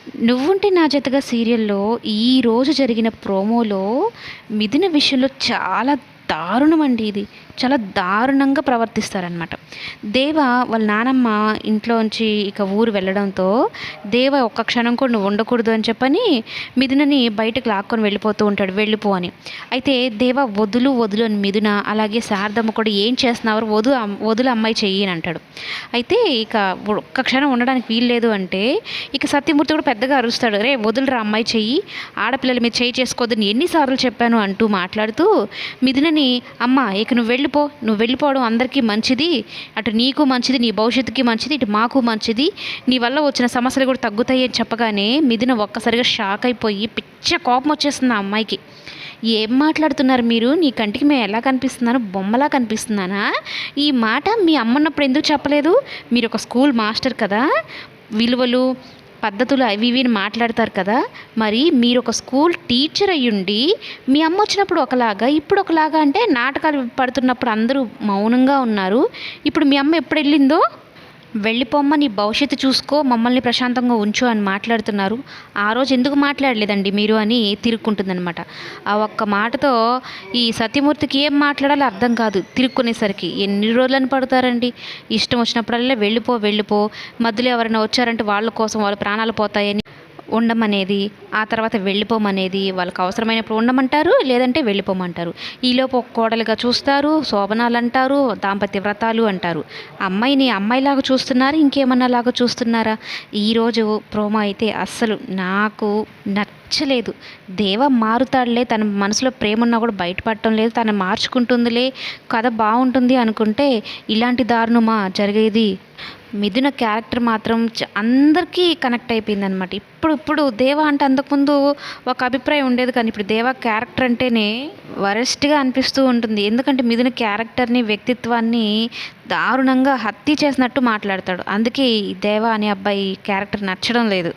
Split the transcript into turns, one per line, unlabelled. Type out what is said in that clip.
'నువ్వుంటే నా జతగా' సీరియల్‌లో ఈరోజు జరిగిన ప్రోమోలో మిథున విషయంలో చాలా దారుణమండి ఇది. చాలా దారుణంగా ప్రవర్తిస్తారనమాట. దేవ వాళ్ళ నానమ్మ ఇంట్లోంచి ఇక ఊరు వెళ్ళడంతో దేవ ఒక్క క్షణం కూడా నువ్వు ఉండకూడదు అని చెప్పని మిథునని బయటకు లాక్కొని వెళ్ళిపోతూ ఉంటాడు. వెళ్ళిపో అని. అయితే దేవ వదులు వదులు అని మిథున అలాగే శారదమ్మ కూడా ఏం చేస్తున్నావు వదులు అమ్మాయి చెయ్యి అని అంటాడు. అయితే ఇక ఒక్క క్షణం ఉండడానికి వీల్లేదు అంటే ఇక సత్యమూర్తి కూడా పెద్దగా అరుస్తాడు. రే వదులురా అమ్మాయి చెయ్యి, ఆడపిల్లల మీద చేయి చేసుకోవద్దని ఎన్నిసార్లు చెప్పాను అంటూ మాట్లాడుతూ మిథునని అమ్మ ఇక నువ్వు వెళ్ళిపోవడం అందరికీ మంచిది, అటు నీకు మంచిది, నీ భవిష్యత్తుకి మంచిది, ఇటు మాకు మంచిది, నీ వల్ల వచ్చిన సమస్యలు కూడా తగ్గుతాయి అని చెప్పగానే మిథున ఒక్కసారిగా షాక్ అయిపోయి పిచ్చ కోపం వచ్చేస్తుంది ఆ అమ్మాయికి. ఏం మాట్లాడుతున్నారు మీరు? నీ కంటికి మేము ఎలా కనిపిస్తున్నాను? బొమ్మలా కనిపిస్తున్నానా? ఈ మాట మీ అమ్మన్నప్పుడు ఎందుకు చెప్పలేదు? మీరు ఒక స్కూల్ మాస్టర్ కదా, విలువలు పద్ధతులు అవి ఇవి మాట్లాడతారు కదా, మరి మీరు ఒక స్కూల్ టీచర్ అయ్యుండి మీ అమ్మ వచ్చినప్పుడు ఒకలాగా ఇప్పుడు ఒకలాగా అంటే నాటకాలు పడుతున్నప్పుడు అందరూ మౌనంగా ఉన్నారు. ఇప్పుడు మీ అమ్మ ఎప్పుడు వెళ్ళిందో వెళ్ళిపోమ్మ, నీ భవిష్యత్తు చూసుకో, మమ్మల్ని ప్రశాంతంగా ఉంచు అని మాట్లాడుతున్నారు. ఆ రోజు ఎందుకు మాట్లాడలేదండి మీరు అని తిరుక్కుంటుందనమాట. ఆ ఒక్క మాటతో ఈ సత్యమూర్తికి ఏం మాట్లాడాలో అర్థం కాదు. తిరుక్కునేసరికి ఎన్ని రోజులని పడతారండి? ఇష్టం వచ్చినప్పుడల్లా వెళ్ళిపో, మధ్యలో ఎవరైనా వచ్చారంటే వాళ్ళ కోసం వాళ్ళ ప్రాణాలు పోతాయని ఉండమనేది, ఆ తర్వాత వెళ్ళిపోమనేది, వాళ్ళకి అవసరమైనప్పుడు ఉండమంటారు, లేదంటే వెళ్ళిపోమంటారు. ఈలోపు ఒక కోడలుగా చూస్తారు, శోభనాలు అంటారు, దాంపత్య వ్రతాలు అంటారు. అమ్మాయిని అమ్మాయిలాగా చూస్తున్నారు, ఇంకేమన్నాలాగా చూస్తున్నారా? ఈరోజు ప్రోమో అయితే అస్సలు నాకు నచ్చలేదు. దేవ మారుతాడులే, తన మనసులో ప్రేమ ఉన్నా కూడా బయటపడటం లేదు, తను మార్చుకుంటుందిలే, కథ బాగుంటుంది అనుకుంటే ఇలాంటి దారుణమా జరిగేది? మిథున క్యారెక్టర్ మాత్రం అందరికీ కనెక్ట్ అయిపోయిందనమాట. ఇప్పుడు దేవ అంటే అంతకుముందు ఒక అభిప్రాయం ఉండేది, కానీ ఇప్పుడు దేవ క్యారెక్టర్ అంటేనే వరస్ట్గా అనిపిస్తూ ఉంటుంది. ఎందుకంటే మిథున క్యారెక్టర్ని వ్యక్తిత్వాన్ని దారుణంగా హత్య చేసినట్టు మాట్లాడతాడు. అందుకే ఈ దేవ అనే అబ్బాయి క్యారెక్టర్ నచ్చడం లేదు.